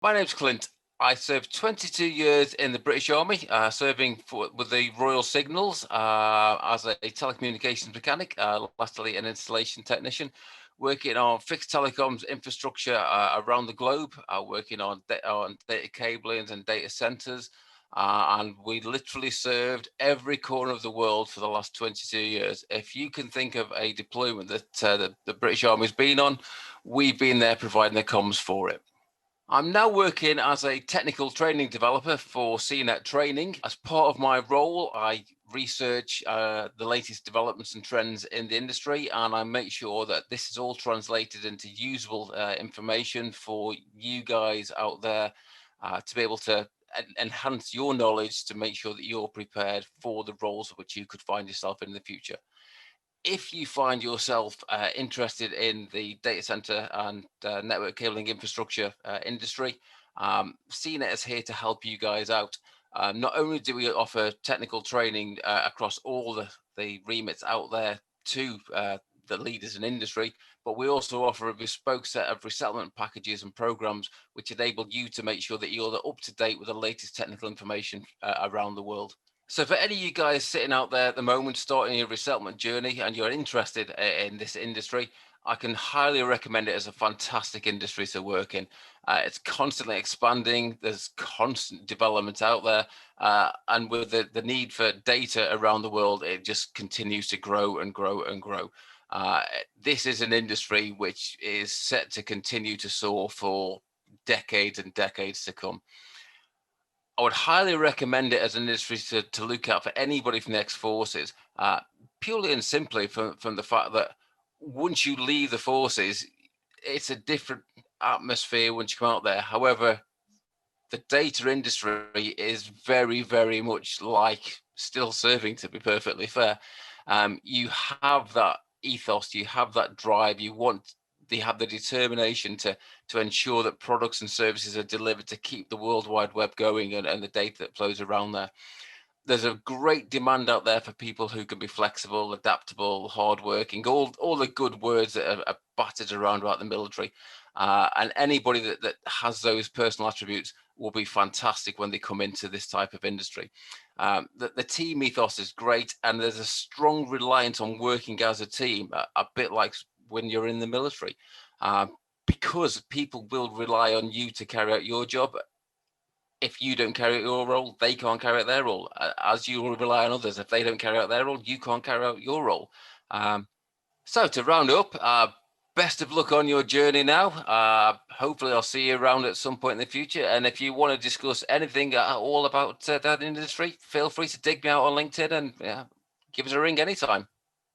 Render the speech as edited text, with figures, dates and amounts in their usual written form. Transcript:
My name's Clint. I served 22 years in the British Army, serving with the Royal Signals as a telecommunications mechanic, lastly an installation technician, working on fixed telecoms infrastructure around the globe, working on data cablings and data centers. And we literally served every corner of the world for the last 22 years. If you can think of a deployment that the British Army's been on, we've been there providing the comms for it. I'm now working as a technical training developer for CNet training. As part of my role, I research the latest developments and trends in the industry, and I make sure that this is all translated into usable information for you guys out there to be able to enhance your knowledge to make sure that you're prepared for the roles which you could find yourself in the future. If you find yourself interested in the data center and network cabling infrastructure industry, CNet is here to help you guys out. Not only do we offer technical training across all the remits out there to the leaders in industry, but we also offer a bespoke set of resettlement packages and programs which enable you to make sure that you're up to date with the latest technical information around the world. So for any of you guys sitting out there at the moment, starting your resettlement journey and you're interested in this industry, I can highly recommend it as a fantastic industry to work in. It's constantly expanding. There's constant development out there. And with the need for data around the world, it just continues to grow and grow and grow. This is an industry which is set to continue to soar for decades and decades to come. I would highly recommend it as an industry to look out for anybody from the ex-forces, purely and simply from the fact that once you leave the forces, it's a different atmosphere once you come out there. However, the data industry is very, very much like still serving, to be perfectly fair. You have that ethos, you have that drive, they have the determination to ensure that products and services are delivered to keep the World Wide Web going and the data that flows around there. There's a great demand out there for people who can be flexible, adaptable, hardworking, all the good words that are battered around about the military. And anybody that has those personal attributes will be fantastic when they come into this type of industry. The team ethos is great, and there's a strong reliance on working as a team, a bit like when you're in the military, because people will rely on you to carry out your job. If you don't carry out your role, they can't carry out their role. As you will rely on others, if they don't carry out their role, you can't carry out your role. So to round up, best of luck on your journey now. Hopefully I'll see you around at some point in the future. And if you want to discuss anything at all about that industry, feel free to dig me out on LinkedIn and give us a ring anytime.